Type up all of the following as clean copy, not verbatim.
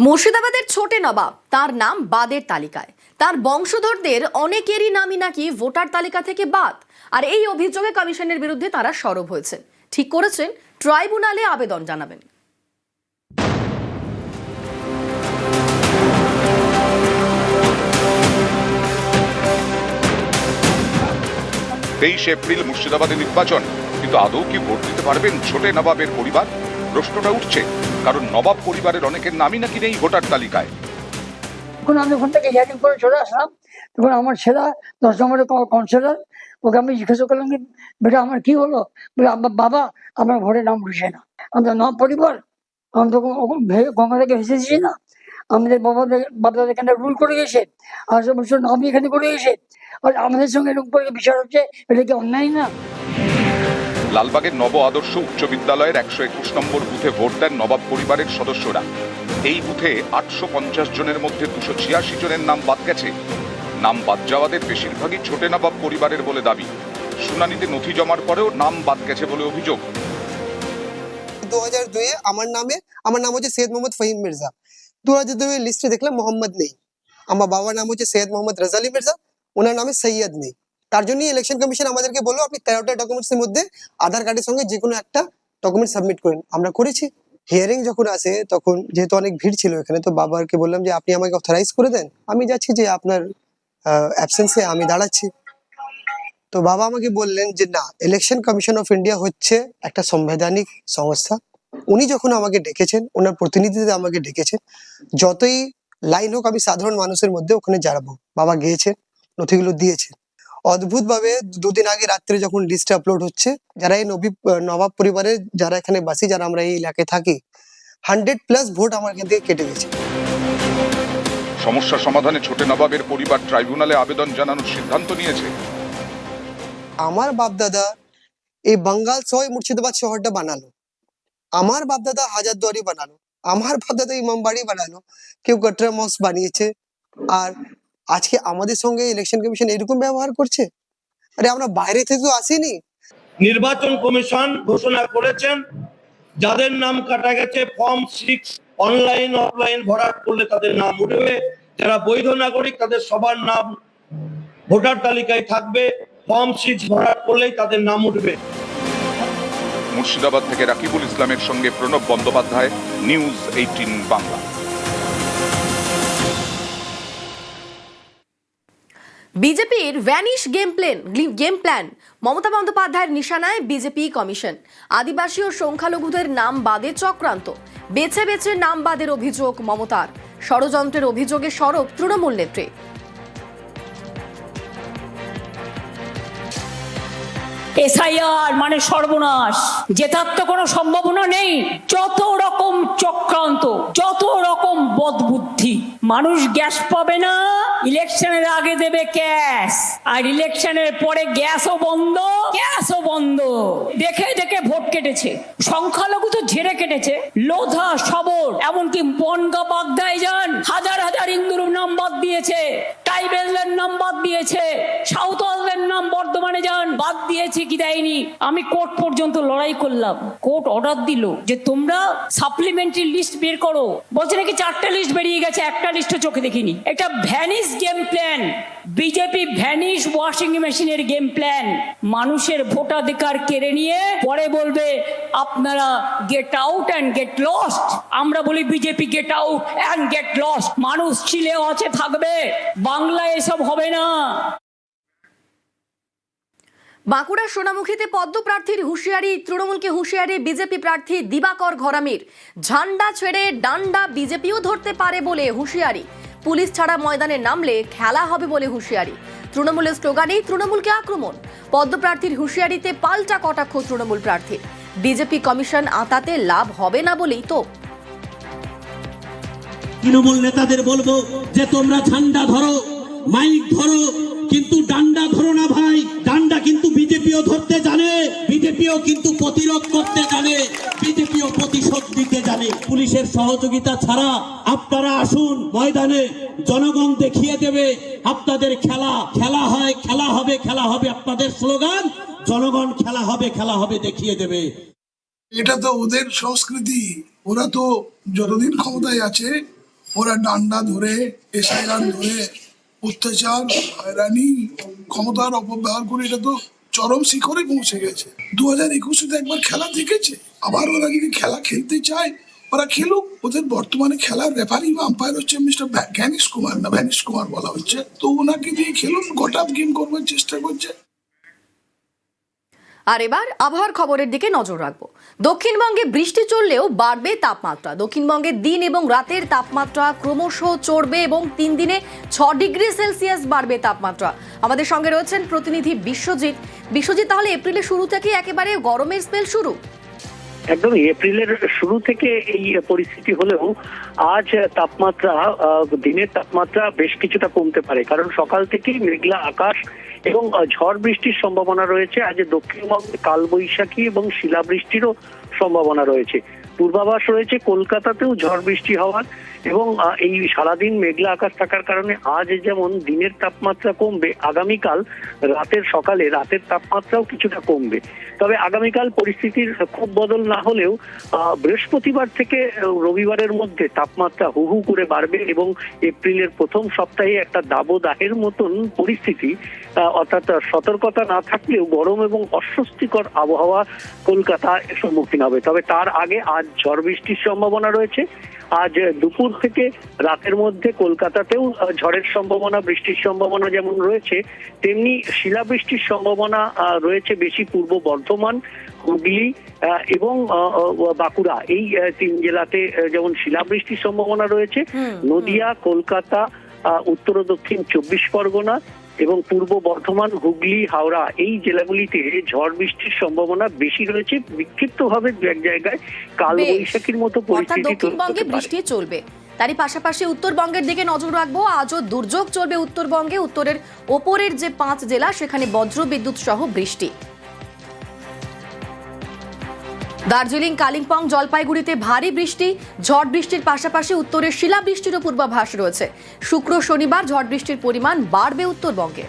মুর্শিদাবাদের ছোটে নবাব, তার নাম বাদের তালিকায়। তার বংশধরদের অনেকেরই নামই নাকি ভোটার তালিকা থেকে বাদ। আর এই অভিযোগে কমিশনের বিরুদ্ধে তারা সরব হয়েছেন, ঠিক করেছেন ট্রাইব্যুনালে আবেদন জানাবেন। 23 এপ্রিল মুর্শিদাবাদে নির্বাচন, কিন্তু আদৌ কি ভোট দিতে পারবেন ছোটে নবাবের পরিবার? প্রশ্নটা উঠছে, কারণ নবাব পরিবারের অনেকের নামই নাকি নেই ভোটার তালিকায়। যখন আমি ওখান থেকে হিয়ারিং করে চলে আসলাম, তখন আমার ছেলে 10 নম্বরের কাউন্সিলর, ওকে আমি জিজ্ঞাসা করলাম যে বেটা আমার কি হলো? বলে বাবা আমার ভোটের নাম উঠছে না। আমরা নবাব পরিবার, আমি তখন গঙ্গা থেকে ভেসেছি না, আমাদের বাবাদের এখানে রুল করে গেছে, 800 বছর নামই এখানে করে গেছে, আর আমাদের সঙ্গে এরকম করে বিচার হচ্ছে, এটা কি অন্যায় না? লালবাগের নব আদর্শ উচ্চ বিদ্যালয়ের 121 নম্বর বুথে ভোট দেন নবাব পরিবারের সদস্যরা। এই বুথে 850 জনের মধ্যে 286 জনের নাম বাদ গেছে। নাম বাদ যাওয়াদের বেশিরভাগই ছোটে নবাব পরিবারের বলে দাবি। শুনানিতে নথি জমার পরেও নাম বাদ গেছে বলে অভিযোগ। 2002 আমার নাম হচ্ছে সৈয়দ মোহাম্মদ ফহিম মির্জা। 2002 লিস্টে দেখলাম মোহাম্মদ নেই। আমার বাবার নাম হচ্ছে সৈয়দ মোহাম্মদ রাজালি মির্জা, ওনার নামে সৈয়দ নেই। তার জন্য ইলেকশন কমিশন আমাদেরকে বললো আপনি 13টা ডকুমেন্টস এর মধ্যে আধার কার্ডের সঙ্গে যে কোনো একটা ডকুমেন্ট সাবমিট করেন। আমরা করেছি। হিয়ারিং যখন আসে তখন যেহেতু অনেক ভিড় ছিল এখানে, তো বাবাকে বললাম যে আপনি আমাকে অথরাইজ করে দেন, আমি যাচ্ছি, যে আপনার অ্যাবসেন্সে আমি দাঁড়াচ্ছি। তো বাবা আমাকে বললেন যে না, ইলেকশন কমিশন অফ ইন্ডিয়া হচ্ছে একটা সাংবিধানিক সংস্থা। উনি যখন আমাকে ডেকেছেন, ওনার প্রতিনিধিদের আমাকে ডেকেছেন, যতই লাইন হোক আমি সাধারণ মানুষের মধ্যে ওখানে যাবো। বাবা গিয়েছেন, নথিগুলো দিয়েছেন। অদ্ভুত ভাবে 2 দিন আগে রাত্রে যখন লিস্টে আপলোড হচ্ছে, যারা এই নবাব পরিবারের যারা এখানে বাসি, যারা আমরা এই এলাকায় থাকি, 100+ ভোট আমার এখান থেকে কেটে গেছে। সমস্যা সমাধানে ছোটে নবাবের পরিবার ট্রাইব্যুনালে আবেদন জানানোর সিদ্ধান্ত নিয়েছে। আমার বাপদাদা এই বাঙ্গাল সহ মুর্শিদাবাদ শহরটা বানালো, আমার বাপদাদা হাজারদুয়ারি বানালো, আমার বাপদাদা ইমামবাড়ি বানালো, কেউ কাটরা মস্ক বানিয়েছে, আর আজকে আমাদের সঙ্গে ইলেকশন কমিশন এরকম ব্যবহার করছে। আরে আমরা বাইরে থেকে তো আসিনি। নির্বাচন কমিশন ঘোষণা করেছেন যাদের নাম কাটা গেছে ফর্ম 6 অনলাইন অফলাইন ভরাট করলে তাদের নাম উঠবে, যারা বৈধ নাগরিক তাদের সবার নাম ভোটার তালিকায় থাকবে, ফর্ম 6 ভরাট করলেই তাদের নাম উঠবে। মুর্শিদাবাদ থেকে রাকিবুল ইসলামের সঙ্গে প্রণব বন্দ্যোপাধ্যায়, নিউজ 18 বাংলা। বিজেপির ভ্যানিশ গেম প্ল্যান, মমতা বন্দ্যোপাধ্যায়ের নিশানায় বিজেপি কমিশন। আদিবাসী ও সংখ্যালঘুদের নাম বাদে চক্রান্ত, বেছে বেছে নাম বাদের অভিযোগ মমতার। ষড়যন্ত্রের অভিযোগে সরব তৃণমূল নেত্রী। এসআইআর মানে সর্বনাশ, জেতার তো কোনো সম্ভাবনা নেই। যত রকম চক্রান্ত, যত রকম বদবুদ্ধি, মানুষ গ্যাস পাবে না, ইলেকশনের আগে দেবে ক্যাশ, আর ইলেকশনের পরে গ্যাসও বন্ধ। দেখে দেখে ভোট কেটেছে, সংখ্যালঘু তো ঝেড়ে কেটেছে, লোধা সবর, এমনকি বনগা বাগদায় যান, হাজার হাজার হিন্দুর নাম বাদ দিয়েছে, ট্রাইবেলদের নাম বাদ দিয়েছে, সাঁওতালদের নাম বর্ধমানে যান বাদ দিয়েছে কি দেয়নি। আমি কোর্ট পর্যন্ত লড়াই করলাম, কোর্ট অর্ডার দিল যে তোমরা সাপ্লিমেন্টারি লিস্ট বের করো। বলছে নাকি 4টে লিস্ট বেরিয়ে গেছে, একটা লিস্টও চোখে দেখিনি। একটা vanish game plan, BJP vanish washing মেশিনের গেম প্ল্যান। মানুষের ভোটাধিকার কেড়ে নিয়ে পরে বলবে আপনারা get out and get lost. আমরা বলি BJP get out and get lost. মানুষ ছিলেও আছে, থাকবে, বাংলায় এসব হবে না। বাঁকুড়া সোনামুখীতে পদ্ম প্রার্থীর হুঁশিয়ারি, তৃণমূলকে হুঁশিয়ারি বিজেপি প্রার্থী দিবাকর ঘরামির। ঝান্ডা ছেড়ে ডান্ডা বিজেপিও ধরতে পারে বলে হুঁশিয়ারি। পুলিশ ছাড়া ময়দানে নামলে খেলা হবে বলে হুঁশিয়ারি। তৃণমূলের স্লোগানেই তৃণমূলকে আক্রমণ। পদ্ম প্রার্থীর হুঁশিয়ারিতে পাল্টা কটাক্ষ তৃণমূল প্রার্থীর। বিজেপি কমিশন আতাতে লাভ হবে না বলেই তো। তৃণমূল নেতাদের বলবো যে তোমরা ঝান্ডা ধরো, মাইক ধরো, কিন্তু ডান্ডা ধরো না ভাই। ডান্ডা কিন্তু বিজেপিও ধরতে জানে, বিজেপিও কিন্তু প্রতিরোধ করতে জানে, বিজেপিও প্রতিশোধ দিতে জানে। পুলিশের সহযোগিতা ছাড়া আপনারা আসুন ময়দানে, জনগণ দেখিয়ে দেবে আপনাদের খেলা হয়, খেলা হবে আপনাদের স্লোগান। জনগণ খেলা হবে দেখিয়ে দেবে। এটা তো ওদের সংস্কৃতি, ওরা তো যতদিন ক্ষমতায় আছে ওরা ডান্ডা ধরে এসআইআর ধরে অত্যাচার হয়রানি ক্ষমতার অপব্যবহার করে এটা তো চরম শিখরে পৌঁছে গেছে। 2021-এ একবার খেলা দেখেছে, আবার ওরা যদি খেলা খেলতে চায় ওরা খেলুক। ওদের বর্তমানে খেলার রেফারি বা আম্পায়ার হচ্ছে মিস্টার ভ্যানিশ কুমার বলা হচ্ছে, তো ওনাকে দিয়ে খেলুন, গোটা গেম করবার চেষ্টা করছে। আর এবার আবহাওয়ার খবরের দিকে নজর রাখবো। দক্ষিণবঙ্গে বৃষ্টি চললেও বাড়বে তাপমাত্রা। দক্ষিণবঙ্গে দিন এবং রাতের তাপমাত্রা ক্রমশ চড়বে এবং 3 দিনে 6 ডিগ্রি সেলসিয়াস বাড়বে তাপমাত্রা। আমাদের সঙ্গে রয়েছেন প্রতিনিধি বিশ্বজিৎ, তাহলে এপ্রিলের শুরু থেকে একেবারে গরমের স্পেল শুরু। একদম এপ্রিলের শুরু থেকে এই পরিস্থিতি হলেও আজ তাপমাত্রা দিনের তাপমাত্রা বেশ কিছুটা কমতে পারে, কারণ সকাল থেকেই মেঘলা আকাশ এবং ঝড় বৃষ্টির সম্ভাবনা রয়েছে। আজ দক্ষিণবঙ্গে কালবৈশাখী এবং শিলাবৃষ্টিরও সম্ভাবনা রয়েছে। পূর্বাভাস রয়েছে কলকাতাতেও ঝড় বৃষ্টি হওয়ার, এবং এই সারাদিন মেঘলা আকাশ থাকার কারণে আজ যেমন দিনের তাপমাত্রা কমবে, আগামীকাল রাতের তাপমাত্রাও কিছুটা কমবে। তবে আগামীকাল পরিস্থিতির খুব বদল না হলেও বৃহস্পতিবার থেকে রবিবারের মধ্যে তাপমাত্রা হু হু করে বাড়বে এবং এপ্রিলের প্রথম সপ্তাহে একটা দাবদাহের মতন পরিস্থিতি, অর্থাৎ সতর্কতা না থাকলেও গরম এবং অস্বস্তিকর আবহাওয়া কলকাতার সম্মুখীন হবে। তবে তার আগে আজ ঝড় বৃষ্টির সম্ভাবনা রয়েছে। আজ দুপুর থেকে রাতের মধ্যে কলকাতাতেও ঝড়ের সম্ভাবনা, বৃষ্টির সম্ভাবনা যেমন রয়েছে, তেমনি শিলাবৃষ্টির সম্ভাবনা রয়েছে বেশি পূর্ব বর্ধমান, হুগলি এবং বাঁকুড়া, এই 3 জেলাতে যেমন শিলাবৃষ্টির সম্ভাবনা রয়েছে। নদিয়া, কলকাতা, উত্তর ও দক্ষিণ 24 পরগনা এবং পূর্ব বর্ধমান, হুগলি, হাওড়া, এই জেলাগুলিতে ঝড় বৃষ্টির সম্ভাবনা বেশি রয়েছে। বিক্ষিপ্তভাবে দু এক জায়গায় কালবৈশাখীর মতো পরিস্থিতি দক্ষিণবঙ্গে বৃষ্টি চলবে। তারই পাশাপাশি উত্তরবঙ্গের দিকে নজর রাখবো। আজও দুর্যোগ চলবে উত্তরবঙ্গে। উত্তরের ওপরের যে 5 জেলা সেখানে বজ্রবিদ্যুৎ সহ বৃষ্টি। দার্জিলিং, কালিম্পং, জলপাইগুড়িতে ভারী বৃষ্টি, ঝড় বৃষ্টির পাশাপাশি উত্তরের শিলাবৃষ্টিরও পূর্বাভাস রয়েছে। শুক্র শনিবার ঝড় বৃষ্টির পরিমাণ বাড়বে উত্তরবঙ্গে।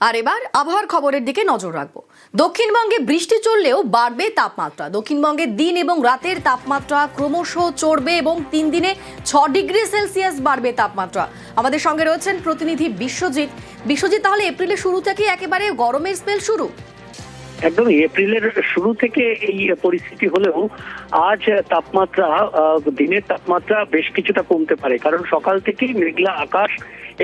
আর এবার আবহাওয়ার খবরের দিকে নজর রাখবো। দক্ষিণবঙ্গে বৃষ্টি চললেও বাড়বে তাপমাত্রা। দক্ষিণবঙ্গে দিন এবং রাতের তাপমাত্রা ক্রমশ চড়বে এবং 3 দিনে 6 ডিগ্রি সেলসিয়াস বাড়বে তাপমাত্রা। আমাদের সঙ্গে রয়েছেন প্রতিনিধি বিশ্বজিৎ, তাহলে এপ্রিলের শুরু থেকে একেবারে গরমের স্পেল শুরু। একদম এপ্রিলের শুরু থেকে এই পরিস্থিতি হলেও আজ তাপমাত্রা দিনের তাপমাত্রা বেশ কিছুটা কমতে পারে, কারণ সকাল থেকেই মেঘলা আকাশ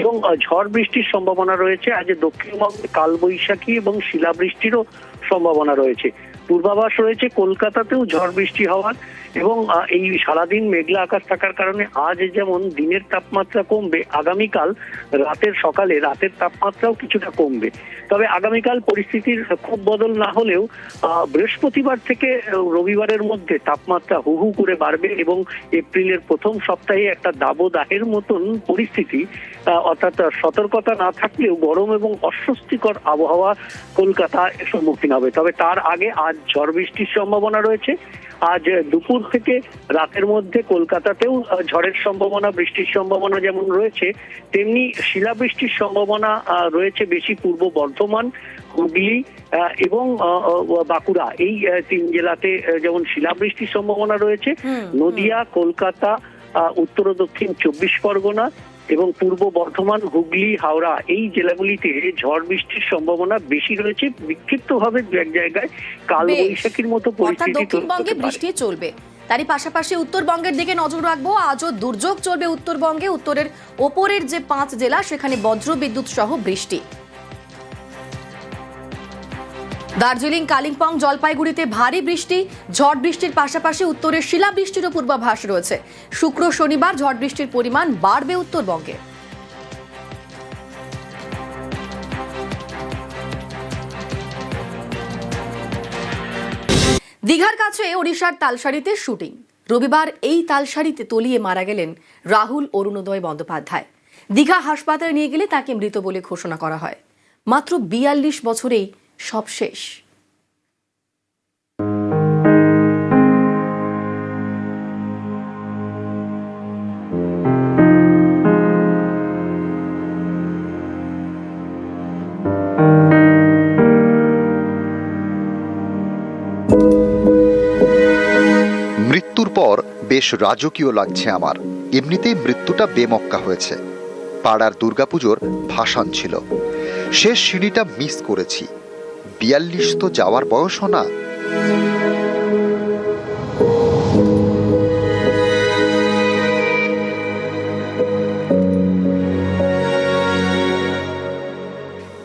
এবং ঝড় বৃষ্টির সম্ভাবনা রয়েছে। আজ দক্ষিণবঙ্গে কালবৈশাখী এবং শিলাবৃষ্টিরও সম্ভাবনা রয়েছে। পূর্বাভাস রয়েছে কলকাতাতেও ঝড় বৃষ্টি হওয়ার, এবং এই সারাদিন মেঘলা আকাশ থাকার কারণে আজ যেমন দিনের তাপমাত্রা কমবে, আগামীকাল রাতের তাপমাত্রাও কিছুটা কমবে। তবে আগামীকাল পরিস্থিতির খুব বদল না হলেও বৃহস্পতিবার থেকে রবিবারের মধ্যে তাপমাত্রা হু হু করে বাড়বে এবং এপ্রিলের প্রথম সপ্তাহে একটা দাবদাহের মতন পরিস্থিতি, অর্থাৎ সতর্কতা না থাকলেও গরম এবং অস্বস্তিকর আবহাওয়া কলকাতার সম্মুখীন হবে। তবে তার আগে আজ ঝড় বৃষ্টির সম্ভাবনা রয়েছে। আজ দুপুর থেকে রাতের মধ্যে কলকাতাতেও ঝড়ের সম্ভাবনা, বৃষ্টির সম্ভাবনা যেমন রয়েছে, তেমনি শিলাবৃষ্টির সম্ভাবনা রয়েছে বেশি পূর্ব বর্ধমান, হুগলি এবং বাঁকুড়া, এই 3 জেলাতে যেমন শিলাবৃষ্টির সম্ভাবনা রয়েছে। নদিয়া, কলকাতা, উত্তর ও দক্ষিণ 24 পরগনা এবং পূর্ব বর্ধমান, হুগলি, হাওড়া, এই জেলাগুলিতে ঝড় বৃষ্টির সম্ভাবনা বেশি রয়েছে। বিক্ষিপ্তভাবে দু এক জায়গায় কালবৈশাখীর মতো পরিস্থিতি দক্ষিণবঙ্গে বৃষ্টি চলবে। তারই পাশাপাশি উত্তরবঙ্গের দিকে নজর রাখবো। আজও দুর্যোগ চলবে উত্তরবঙ্গে। উত্তরের ওপরের যে 5 জেলা সেখানে বজ্রবিদ্যুৎ সহ বৃষ্টি। দার্জিলিং, কালিম্পং, জলপাইগুড়িতে ভারী বৃষ্টি, ঝড় বৃষ্টির পাশাপাশি উত্তরের শিলাবৃষ্টিরও পূর্বাভাস রয়েছে। শুক্র শনিবার ঝড় বৃষ্টির পরিমাণ বাড়বে উত্তরবঙ্গে। দীঘার কাছে ওড়িশার তালসারিতে শুটিং। রবিবার এই তালসারিতে তলিয়ে মারা গেলেন রাহুল অরুণোদয় বন্দ্যোপাধ্যায়। দীঘা হাসপাতালে নিয়ে গেলে তাকে মৃত বলে ঘোষণা করা হয়। মাত্র 42 বছরেই সব শেষ। বেশ রাজকীয় লাগছে আমার। এমনিতেই মৃত্যুটা বেমক্কা হয়েছে। পাড়ার দুর্গাপুজোর ভাসান ছিল, শেষ সিঁড়িটা মিস করেছি। 42 তো যাওয়ার বয়সও না।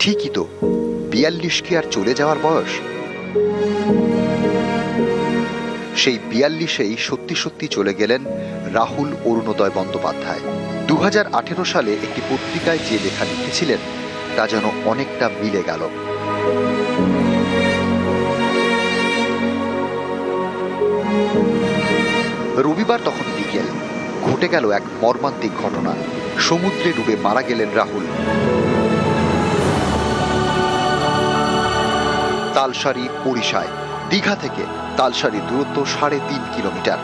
ঠিকই তো, 42 কি আর চলে যাওয়ার বয়স? সেই 42-এই সত্যি সত্যি চলে গেলেন রাহুল অরুণোদয় বন্দ্যোপাধ্যায়। 2018 সালে একটি পত্রিকায় যে লেখা লিখেছিলেন তা যেন অনেকটা মিলে গেল। রবিবার তখন বিকেল, ঘটে গেল এক মর্মান্তিক ঘটনা। সমুদ্রে ডুবে মারা গেলেন রাহুল। তালসারি ওড়িশায়। দীঘা থেকে তালসারির দূরত্ব 3.5 কিলোমিটার।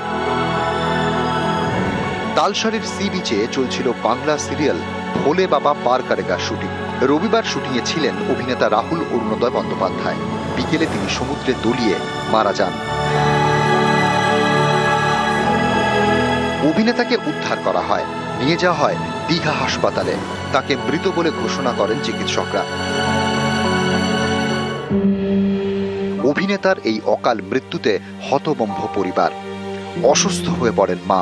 তালসারির সি বিচে চলছিল বাংলা সিরিয়াল ভোলে বাবা পার করেগা শুটিং। রবিবার শুটিংয়ে ছিলেন অভিনেতা রাহুল অরুণোদয় বন্দ্যোপাধ্যায়। বিকেলে তিনি সমুদ্রে তলিয়ে মারা যান। অভিনেতাকে উদ্ধার করা হয়, নিয়ে যাওয়া হয় দীঘা হাসপাতালে। তাকে মৃত বলে ঘোষণা করেন চিকিৎসকরা। অভিনেতার এই অকাল মৃত্যুতে হতভম্ব পরিবার। অসুস্থ হয়ে পড়েন মা।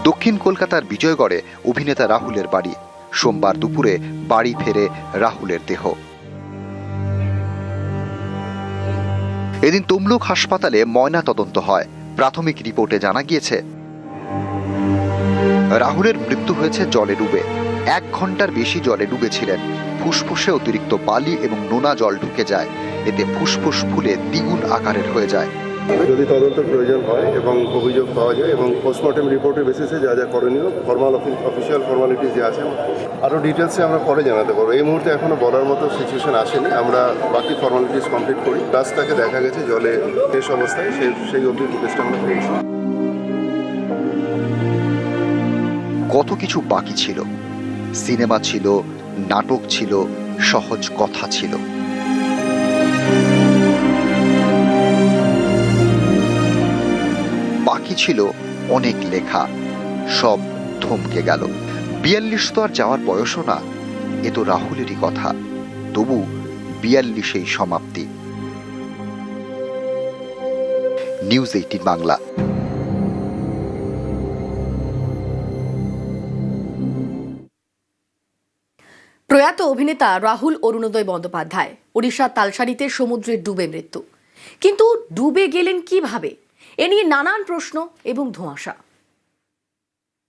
দক্ষিণ কলকাতার বিজয়গড়ে অভিনেতা রাহুলের বাড়ি। সোমবার দুপুরে বাড়ি ফেরে রাহুলের দেহ। এদিন তমলুক হাসপাতালে ময়না তদন্ত হয়। প্রাথমিক রিপোর্টে জানা গিয়েছে রাহুলের মৃত্যু হয়েছে জলে ডুবে। 1 ঘন্টার বেশি জলে ডুবেছিলেন। ফুসফুসে অতিরিক্ত বালি এবং নোনা জল ঢুকে যায়। এতে ফুসফুস ফুলে দ্বিগুণ আকারের হয়ে যায়। যদি তদন্তের প্রয়োজন হয় এবং অভিযোগ পাওয়া যায় এবং পোস্টমর্টম রিপোর্টের বেসিসে যা যা করণীয় অফিসিয়াল ফর্মালিটিস যে আছে আরও ডিটেলসে আমরা পরে জানাতে পারবো। এই মুহূর্তে এখনো বলার মতো সিচুয়েশন আসেনি। আমরা বাকি ফর্মালিটিস কমপ্লিট করি। লাস্টটাকে দেখা গেছে জলে শেষ অবস্থায়, সেই অবধি ফুটেজটা আমরা পেয়েছি। কত কিছু বাকি ছিল। সিনেমা ছিল, নাটক ছিল, সহজ কথা ছিল। বাকি ছিল অনেক লেখা, সব থমকে গেল। 42 তো আর যাওয়ার বয়সও না। এ তো রাহুলেরই কথা, তবু 42-এই সমাপ্তি। নিউজ 18 বাংলা। প্রয়াত অভিনেতা রাহুল অরুণোদয় বন্দ্যোপাধ্যায় ওড়িশার তালসারিতে সমুদ্রে ডুবে মৃত্যু। কিন্তু ডুবে গেলেন কিভাবে? এ নিয়ে নানান প্রশ্ন এবং ধোঁয়াশা।